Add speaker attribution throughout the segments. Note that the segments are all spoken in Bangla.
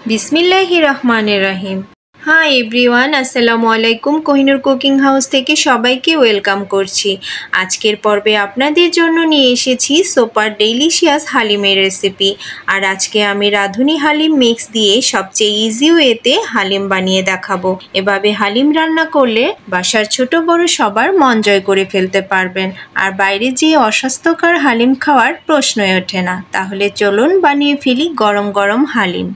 Speaker 1: বিসমিল্লাহির রহমানির রহিম। হাই এভরিওয়ান, আসসালামু আলাইকুম। কোহিনুর কুকিং হাউস থেকে সবাইকে ওয়েলকাম করছি। আজকের পর্বে আপনাদের জন্য নিয়ে এসেছি সুপার ডেলিশিয়াস হালিমের রেসিপি। আর আজকে আমি রাঁধুনি হালিম মিক্স দিয়ে সবচেয়ে ইজি ওয়েতে হালিম বানিয়ে দেখাবো। এভাবে হালিম রান্না করলে বাসার ছোট বড় সবার মন জয় করে ফেলতে পারবেন। আর বাইরে যেয়ে অস্বাস্থ্যকর হালিম খাওয়ার প্রশ্নই ওঠে না। তাহলে চলুন বানিয়ে ফেলি গরম গরম হালিম।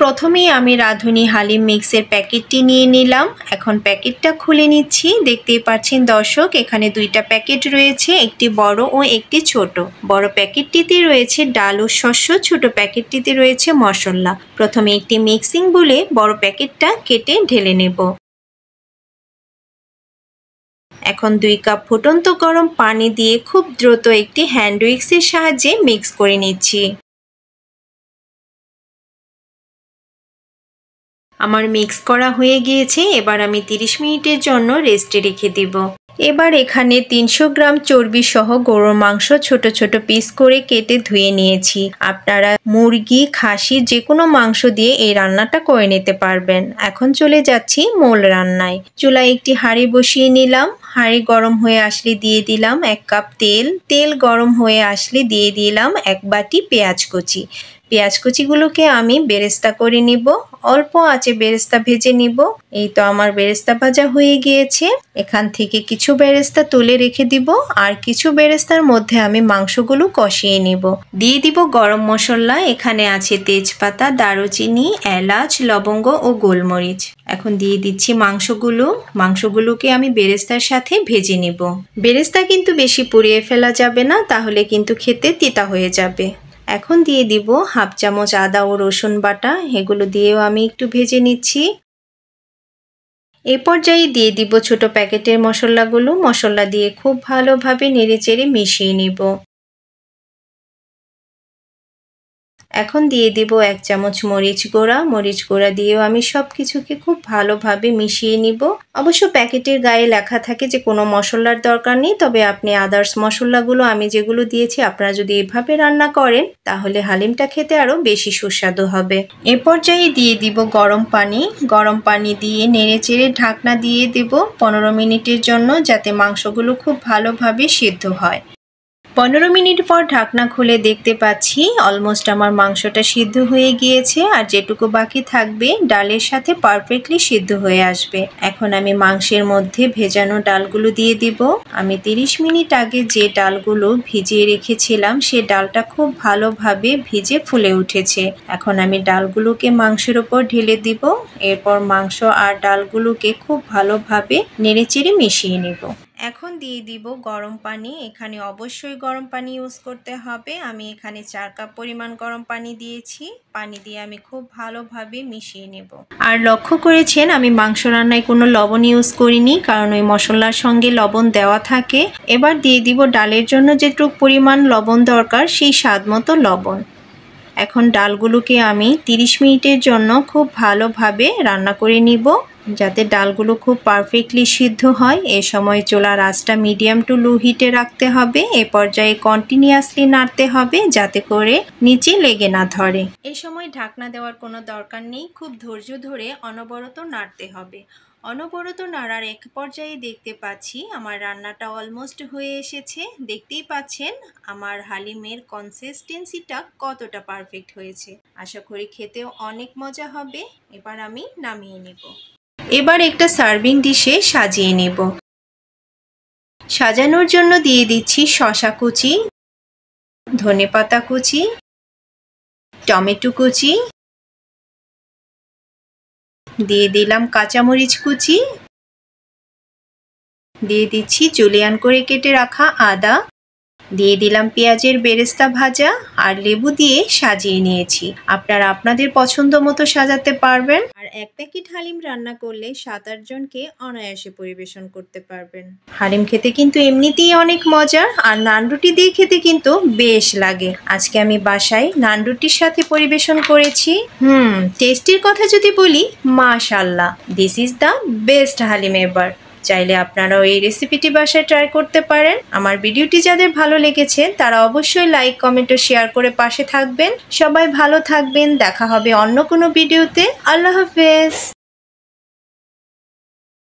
Speaker 1: প্রথমেই আমি রাঁধুনি হালিম মিক্সের প্যাকেটটি নিয়ে নিলাম। এখন প্যাকেটটা খুলে নিচ্ছি। দেখতেই পাচ্ছেন দর্শক, এখানে দুইটা প্যাকেট রয়েছে, একটি বড় ও একটি ছোট। বড় প্যাকেটটিতে রয়েছে ডাল ও শস্য, ছোট প্যাকেটটিতে রয়েছে মশলা। প্রথমে একটি মিক্সিং বলে বড় প্যাকেটটা কেটে ঢেলে নেব। এখন 2 কাপ ফুটন্ত গরম পানি দিয়ে খুব দ্রুত একটি হ্যান্ড উইক্সের সাহায্যে মিক্স করে নিচ্ছি। আমার মিক্স করা হয়ে গিয়েছে। এবার আমি 30 মিনিটের জন্য রেস্টে রেখে দেব। এবার এখানে 300 গ্রাম চর্বি সহ গরুর মাংস ছোট ছোট পিস করে কেটে ধুয়ে নিয়েছি। আপনারা মুরগি, খাসি যে কোনো মাংস দিয়ে এই রান্নাটা করে নিতে পারবেন। এখন চলে যাচ্ছি মূল রান্নায়। চুলায় একটি হাঁড়ি বসিয়ে নিলাম। হাঁড়ি গরম হয়ে আসলে দিয়ে দিলাম 1 কাপ তেল। তেল গরম হয়ে আসলে দিয়ে দিলাম 1 বাটি পেঁয়াজ কুচি। পেঁয়াজ কুচিগুলোকে আমি বেরেস্তা করে নিব। অল্প আঁচে বেরেস্তা ভেজে নিব। এই তো আমার বেরেস্তা ভাজা হয়ে গিয়েছে। এখান থেকে কিছু বেরেস্তা তুলে রেখে দিব, আর কিছু বেরেস্তার মধ্যে আমি মাংসগুলো কষিয়ে নিব। দিয়ে দিব গরম মশলা। এখানে আছে তেজপাতা, দারুচিনি, এলাচ, লবঙ্গ ও গোলমরিচ। এখন দিয়ে দিচ্ছি মাংসগুলোকে আমি বেরেস্তার সাথে ভেজে নিব। বেরেস্তা কিন্তু বেশি পুড়িয়ে ফেলা যাবে না, তাহলে কিন্তু খেতে তিতা হয়ে যাবে। এখন দিয়ে দিব 1/2 চামচ আদা ও রসুন বাটা। এগুলো দিয়েও আমি একটু ভেজে নিচ্ছি। এ পর্যায়ে দিয়ে দিব ছোট প্যাকেটের মশলাগুলো। মশলা দিয়ে খুব ভালোভাবে নেড়েচেড়ে মিশিয়ে নিব। এখন দিয়ে দিব 1 চামচ মরিচ গুঁড়া দিয়েও আমি সব কিছুকে খুব ভালোভাবে মিশিয়ে নিব। অবশ্য প্যাকেটের গায়ে লেখা থাকে যে কোনো মশলার দরকার নেই, তবে আপনি আদার্স মশলাগুলো আমি যেগুলো দিয়েছি আপনারা যদি এভাবে রান্না করেন তাহলে হালিমটা খেতে আরও বেশি সুস্বাদু হবে। এ পর্যায়ে দিয়ে দিব গরম পানি দিয়ে নেড়েচেড়ে ঢাকনা দিয়ে দেব 15 মিনিটের জন্য, যাতে মাংসগুলো খুব ভালোভাবে সিদ্ধ হয়। 15 মিনিট পর ঢাকনা খুলে দেখতে পাচ্ছি অলমোস্ট আমার মাংসটা সিদ্ধ হয়ে গিয়েছে, আর যেটুকু বাকি থাকবে ডালের সাথে পারফেক্টলি সিদ্ধ হয়ে আসবে। এখন আমি মাংসের মধ্যে ভেজানো ডালগুলো দিয়ে দিব। আমি 30 মিনিট আগে যে ডালগুলো ভিজিয়ে রেখেছিলাম সে ডালটা খুব ভালোভাবে ভিজে ফুলে উঠেছে। এখন আমি ডালগুলোকে মাংসের উপর ঢেলে দিব। এরপর মাংস আর ডালগুলোকে খুব ভালোভাবে নেড়েচেড়ে মিশিয়ে নেব। এখন দিয়ে দিব গরম পানি। এখানে অবশ্যই গরম পানি ইউজ করতে হবে। আমি এখানে 4 কাপ পরিমাণ গরম পানি দিয়েছি। পানি দিয়ে আমি খুব ভালোভাবে মিশিয়ে নেব। আর লক্ষ্য করেছেন আমি মাংস রান্নায় কোনো লবণ ইউজ করিনি, কারণ ওই মশলার সঙ্গে লবণ দেওয়া থাকে। এবার দিয়ে দিব ডালের জন্য যেটুকু পরিমাণ লবণ দরকার সেই স্বাদ মতো লবণ। এখন ডালগুলোকে আমি 30 মিনিটের জন্য খুব ভালোভাবে রান্না করে নিব, যাতে ডালগুলো খুব পারফেক্টলি সিদ্ধ হয়। এ সময় চুলার আঁচটা মিডিয়াম টু লো হিটে রাখতে হবে। এ পর্যায়ে কন্টিনিউয়াসলি নাড়তে হবে যাতে করে নিচে লেগে না ধরে। এই সময় ঢাকনা দেওয়ার কোনো দরকার নেই, খুব ধৈর্য ধরে অনবরত নাড়তে হবে। অনবরত নাড়ার এক পর্যায়ে দেখতে পাচ্ছি আমার রান্নাটা অলমোস্ট হয়ে এসেছে। দেখতেই পাচ্ছেন আমার হালিমের কনসিস্টেন্সিটা কতটা পারফেক্ট হয়েছে। আশা করি খেতেও অনেক মজা হবে। এবার আমি নামিয়ে নেব। এবার একটা সার্ভিং ডিশে সাজিয়ে নেব। সাজানোর জন্য দিয়ে দিচ্ছি শসা কুচি, ধনেপাতা কুচি, টমেটো কুচি, দিয়ে দিলাম কাঁচামরিচ কুচি, দিয়ে দিচ্ছি জুলিয়ান করে কেটে রাখা আদা, দিয়ে দিলাম পেঁয়াজের বেরেস্তা ভাজা, আর লেবু দিয়ে সাজিয়ে নিয়েছি। আপনারা আপনাদের পছন্দ মতো সাজাতে পারবেন। আর 1 প্যাকেট হালিম রান্না করলে 7-8 জনকে অনায়াসে পরিবেশন করতে পারবেন। হালিম খেতে কিন্তু এমনিতেই অনেক মজার, আর নান রুটি দিয়ে খেতে কিন্তু বেশ লাগে। আজকে আমি বাসায় নান রুটির সাথে পরিবেশন করেছি। টেস্টির কথা যদি বলি, মাশাআল্লাহ, this is the best haleem ever. চাইলে আপনারাও এই রেসিপিটি বাসায় ট্রাই করতে পারেন। আমার ভিডিওটি যাদের ভালো লেগেছে তারা অবশ্যই লাইক, কমেন্ট ও শেয়ার করে পাশে থাকবেন। সবাই ভালো থাকবেন, দেখা হবে অন্য কোনো ভিডিওতে। আল্লাহ হাফেজ।